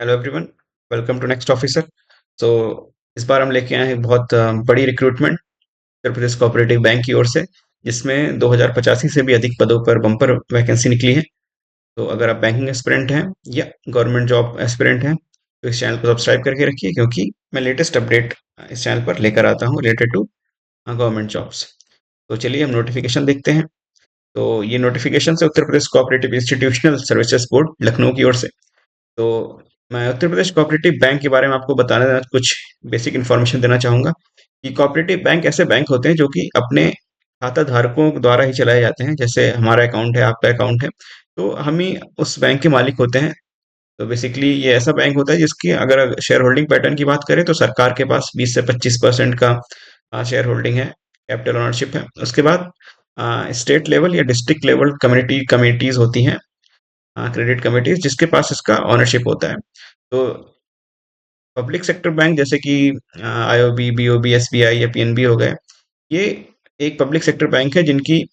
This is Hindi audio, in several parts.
Hello everyone. Welcome to next officer. तो इस बार हम लेके आए हैं बहुत बड़ी recruitment Uttar Pradesh cooperative bank की ओर से, जिसमें 2085 से भी अधिक पदों पर बम्पर वैकेंसी निकली है। तो अगर आप बैंकिंग एस्पिरेंट हैं या गवर्नमेंट जॉब एस्पिरेंट हैं तो इस चैनल को सब्सक्राइब करके रखिए, क्योंकि मैं लेटेस्ट अपडेट इस चैनल पर लेकर आता हूँ रिलेटेड टू गवर्नमेंट जॉब्स। तो चलिए हम नोटिफिकेशन देखते हैं। तो ये नोटिफिकेशन से Uttar Pradesh cooperative institutional services board Lucknow की ओर से। तो मैं उत्तर प्रदेश कोऑपरेटिव बैंक के बारे में आपको बताना कुछ बेसिक इन्फॉर्मेशन देना चाहूंगा कि कोऑपरेटिव बैंक ऐसे बैंक होते हैं जो कि अपने खाता धारकों द्वारा ही चलाए जाते हैं। जैसे हमारा अकाउंट है, आपका अकाउंट है, तो हम ही उस बैंक के मालिक होते हैं। तो बेसिकली ये ऐसा बैंक होता है जिसकी अगर शेयर होल्डिंग पैटर्न की बात करें तो सरकार के पास 20 से 25% का शेयर होल्डिंग है, कैपिटल ओनरशिप है। उसके बाद स्टेट लेवल या डिस्ट्रिक्ट लेवल कम्युनिटीज होती हैं, क्रेडिट कमिटीज, जिसके पास इसका ऑनरशिप होता है। तो पब्लिक सेक्टर बैंक जैसे कि आईओबी, बीओबी, एसबीआई या पीएनबी हो गए, ये एक पब्लिक सेक्टर बैंक है जिनकी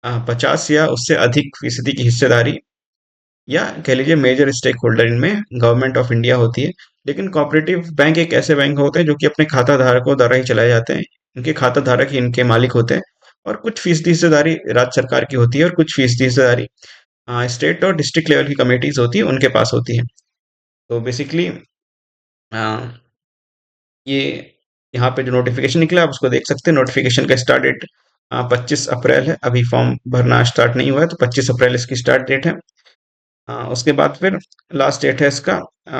50 या उससे अधिक फीसदी की हिस्सेदारी या कह लीजिए मेजर स्टेक होल्डर इनमें गवर्नमेंट ऑफ इंडिया होती है। लेकिन कोऑपरेटिव बैंक एक ऐसे बैंक होते हैं जो कि अपने खाता धारकों द्वारा ही चलाए जाते हैं। इनके खाता धारक ही इनके मालिक होते हैं, और कुछ फीसदी हिस्सेदारी राज्य सरकार की होती है और कुछ फीसदी हिस्सेदारी स्टेट और डिस्ट्रिक्ट लेवल की कमेटीज होती है, उनके पास होती है। तो बेसिकली ये यहाँ पे जो नोटिफिकेशन निकला आप उसको देख सकते हैं। नोटिफिकेशन का स्टार्ट डेट 25 अप्रैल है। अभी फॉर्म भरना स्टार्ट नहीं हुआ है, तो 25 अप्रैल इसकी स्टार्ट डेट है। उसके बाद फिर लास्ट डेट है इसका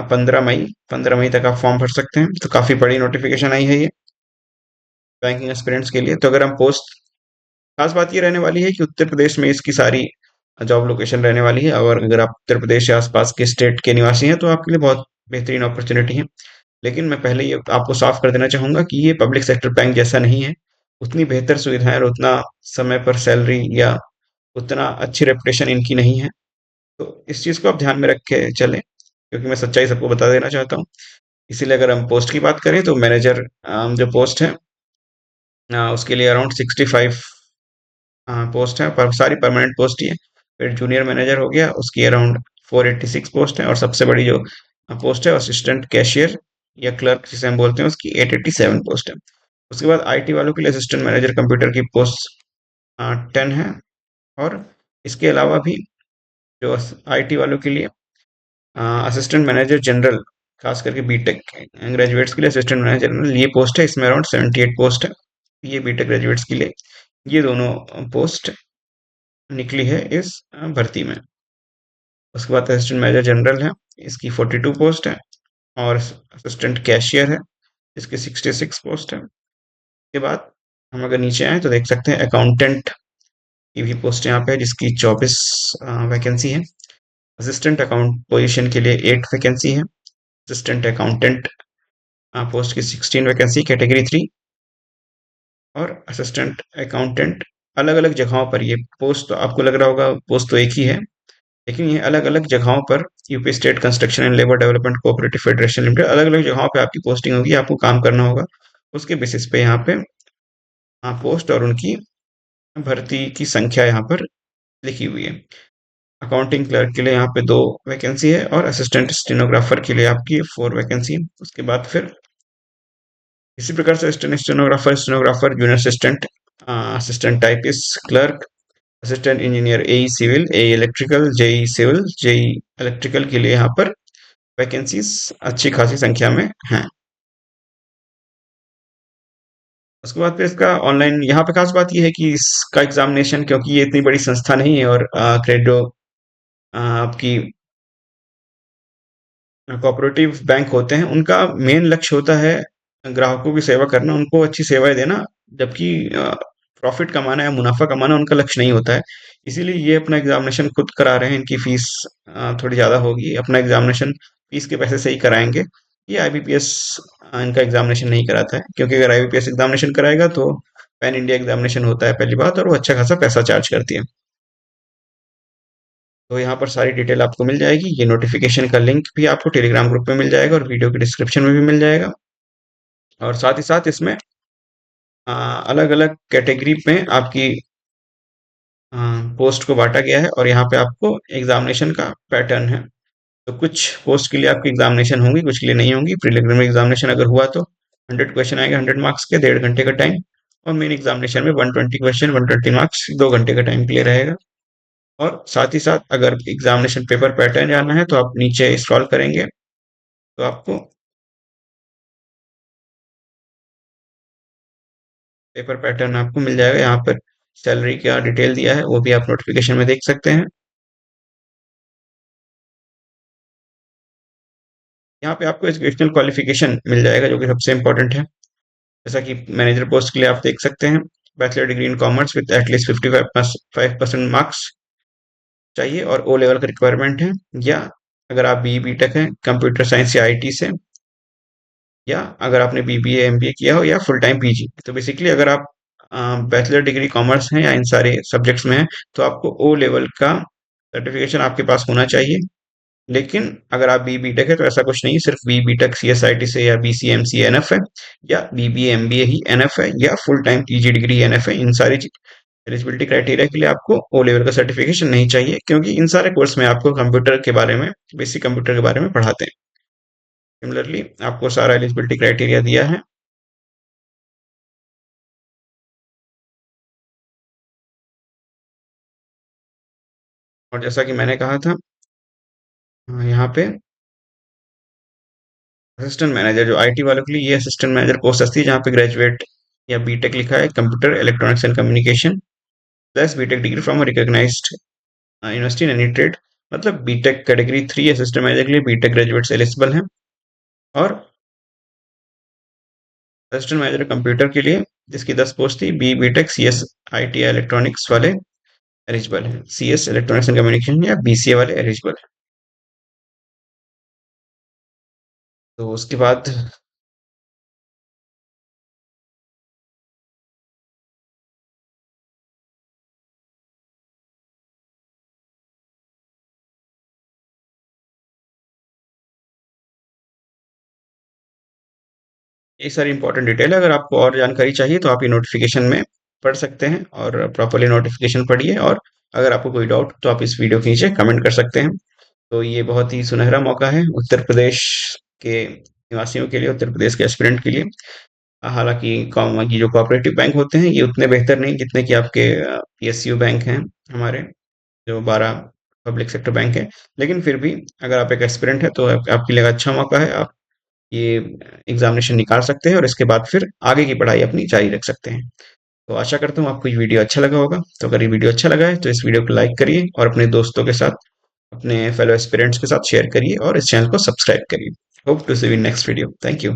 15 मई। 15 मई तक आप फॉर्म भर सकते हैं। तो काफ़ी बड़ी नोटिफिकेशन आई है ये बैंकिंग एस्पिरेंट्स के लिए। तो अगर हम पोस्ट, खास बात ये रहने वाली है कि उत्तर प्रदेश में इसकी सारी जॉब लोकेशन रहने वाली है, और अगर आप उत्तर प्रदेश या आसपास के स्टेट के निवासी हैं तो आपके लिए बहुत बेहतरीन अपॉर्चुनिटी है। लेकिन मैं पहले ये आपको साफ कर देना चाहूंगा कि ये पब्लिक सेक्टर बैंक जैसा नहीं है। उतनी बेहतर सुविधाएं और उतना समय पर सैलरी या उतना अच्छी रेपुटेशन इनकी नहीं है। तो इस चीज को आप ध्यान में रख के चलें, क्योंकि मैं सच्चाई सबको बता देना चाहता हूँ। इसीलिए अगर हम पोस्ट की बात करें तो मैनेजर जो पोस्ट है, उसके लिए अराउंड 65 पोस्ट है, पर सारी परमानेंट पोस्ट ही है। फिर जूनियर मैनेजर हो गया, उसकी अराउंड 486 पोस्ट है। और सबसे बड़ी जो पोस्ट है असिस्टेंट कैशियर या क्लर्क जिसे हम बोलते हैं, उसकी 887 पोस्ट है। उसके बाद आईटी वालों के लिए असिस्टेंट मैनेजर कंप्यूटर की पोस्ट 10 है। और इसके अलावा भी जो आईटी वालों के लिए असिस्टेंट मैनेजर जनरल, खास करके बीटेक ग्रेजुएट्स के लिए असिस्टेंट मैनेजर जनरल ये पोस्ट है, इसमें अराउंड 78 पोस्ट है। ये बीटेक ग्रेजुएट्स के लिए ये दोनों पोस्ट निकली है इस भर्ती में। उसके बाद असिस्टेंट मैनेजर जनरल है, इसकी 42 पोस्ट है। और असिस्टेंट कैशियर है, इसकी 66 पोस्ट है। उसके बाद हम अगर नीचे आए तो देख सकते हैं अकाउंटेंट की भी पोस्ट यहाँ पे है, जिसकी 24 वैकेंसी है। असिस्टेंट अकाउंट पोजीशन के लिए 8 वैकेंसी है। असिस्टेंट अकाउंटेंट पोस्ट की 16 वैकेंसी कैटेगरी 3। और असिस्टेंट अकाउंटेंट अलग अलग जगहों पर, ये पोस्ट तो आपको लग रहा होगा पोस्ट तो एक ही है, लेकिन ये अलग अलग जगहों पर UP state construction and labour development cooperative federation limited अलग अलग जगहों पे आपकी पोस्टिंग होगी, आपको काम करना होगा। उसके बेसिस पे यहाँ पे पोस्ट और उनकी भर्ती की संख्या यहाँ पर लिखी हुई है। अकाउंटिंग क्लर्क के लिए यहाँ पे 2 वैकेंसी है, और असिस्टेंट स्टेनोग्राफर के लिए आपकी 4 वैकेंसी है। उसके बाद फिर इसी प्रकार से assistant stenographer, stenographer, junior assistant, assistant typist, clerk, assistant engineer, AE civil, AE electrical, JE civil, JE electrical के लिए यहाँ पर वैकेंसीज अच्छी खासी संख्या में हैं। उसके बाद फिर इसका ऑनलाइन, यहाँ पे खास बात ये है कि इसका एग्जामिनेशन, क्योंकि ये इतनी बड़ी संस्था नहीं है और क्रेडो आपकी कोऑपरेटिव बैंक होते हैं, उनका मेन लक्ष्य होता है ग्राहकों की सेवा करना, उनको अच्छी सेवाएं देना। जबकि प्रॉफिट कमाना या मुनाफा कमाना उनका लक्ष्य नहीं होता है। इसीलिए ये अपना एग्जामिनेशन खुद करा रहे हैं। इनकी फीस थोड़ी ज़्यादा होगी, अपना एग्जामिनेशन फीस के पैसे से ही कराएंगे। ये आईबीपीएस इनका एग्जामिनेशन नहीं कराता है, क्योंकि अगर आईबीपीएस एग्जामिनेशन कराएगा तो पैन इंडिया एग्जामिनेशन होता है पहली बात, और वो अच्छा खासा पैसा चार्ज करती है। तो यहाँ पर सारी डिटेल आपको मिल जाएगी। ये नोटिफिकेशन का लिंक भी आपको टेलीग्राम ग्रुप में मिल जाएगा, और वीडियो के डिस्क्रिप्शन में भी मिल जाएगा। और साथ ही साथ इसमें अलग अलग कैटेगरी में आपकी पोस्ट को बांटा गया है, और यहाँ पे आपको एग्जामिनेशन का पैटर्न है। तो कुछ पोस्ट के लिए आपकी एग्जामिनेशन होंगी, कुछ के लिए नहीं होंगी। प्रीलिमिनरी एग्जामिनेशन अगर हुआ तो 100 क्वेश्चन आएंगे, 100 मार्क्स के, 1.5 घंटे का टाइम। और मेन एग्जामिनेशन में 120 क्वेश्चन, 120 मार्क्स, 2 घंटे का टाइम के लिए रहेगा। और साथ ही साथ अगर एग्जामिनेशन पेपर पैटर्न जानना है तो आप नीचे स्क्रॉल करेंगे तो आपको पेपर पैटर्न आपको मिल जाएगा। यहाँ पर सैलरी का डिटेल दिया है, वो भी आप नोटिफिकेशन में देख सकते हैं। यहाँ पे आपको एजुकेशनल क्वालिफिकेशन मिल जाएगा, जो कि सबसे इंपॉर्टेंट है। जैसा कि मैनेजर पोस्ट के लिए आप देख सकते हैं, bachelor degree in commerce with at least 55% marks चाहिए, और ओ लेवल का रिक्वायरमेंट है। या अगर आप बी बी टेक हैं कंप्यूटर साइंस या आईटी से, या अगर आपने बीबीए एमबीए किया हो, या फुल टाइम पीजी। तो बेसिकली अगर आप बैचलर डिग्री कॉमर्स हैं या इन सारे सब्जेक्ट्स में हैं, तो आपको ओ लेवल का सर्टिफिकेशन आपके पास होना चाहिए। लेकिन अगर आप बी बी टेक है तो ऐसा कुछ नहीं है, सिर्फ B B tech C S I T से या B C M C N F है, या B B M B A ही एन एफ है, या full time PG degree N F है। इन सारी एलिजिबिलिटी क्राइटेरिया के लिए आपको ओ लेवल का सर्टिफिकेशन नहीं चाहिए, क्योंकि इन सारे कोर्स में आपको कंप्यूटर के बारे में, बेसिक कंप्यूटर के बारे में पढ़ाते हैं। सिमिलरली आपको सारा एलिजिबिलिटी क्राइटेरिया दिया है। और जैसा कि मैंने कहा था, यहाँ पे असिस्टेंट मैनेजर, जो आईटी वालों के लिए ये असिस्टेंट मैनेजर पोस्ट आती है, जहाँ पे ग्रेजुएट या बीटेक लिखा है, computer electronics and communication plus BTech degree from recognised university in any trade. मतलब बीटेक कैटेगरी 3 असिस्टेंट मैनेजर के लिए बीटेक ग्रेजुएट्स एलिजिबल हैं। और असिस्टेंट मैनेजर कंप्यूटर के लिए, जिसकी 10 पोस्ट थी, B BTech C S I T electronics वाले एलिजिबल हैं, C S electronics and communication या बीसीए वाले एलिजिबल हैं। तो उसके बाद ये सारी इंपॉर्टेंट डिटेल है। अगर आपको और जानकारी चाहिए तो आप ये नोटिफिकेशन में पढ़ सकते हैं, और प्रॉपरली नोटिफिकेशन पढ़िए। और अगर आपको कोई डाउट तो आप इस वीडियो के नीचे कमेंट कर सकते हैं। तो ये बहुत ही सुनहरा मौका है उत्तर प्रदेश के निवासियों के लिए, उत्तर प्रदेश के एस्पिरेंट के लिए। हालांकि ये जो कोऑपरेटिव बैंक होते हैं, ये उतने बेहतर नहीं जितने कि आपके पीएसयू बैंक हैं हमारे, जो 12 पब्लिक सेक्टर बैंक है। लेकिन फिर भी अगर आप एक एस्पिरेंट है तो आपके लिए अच्छा मौका है। आप ये एग्जामिनेशन निकाल सकते हैं और इसके बाद फिर आगे की पढ़ाई अपनी जारी रख सकते हैं। तो आशा करता हूँ आपको ये वीडियो अच्छा लगा होगा। तो अगर ये वीडियो अच्छा लगा है तो इस वीडियो को लाइक करिए, और अपने दोस्तों के साथ, अपने फेलो एस्पिरेंट्स के साथ शेयर करिए, और इस चैनल को सब्सक्राइब करिए। Hope to see you in next video. Thank you.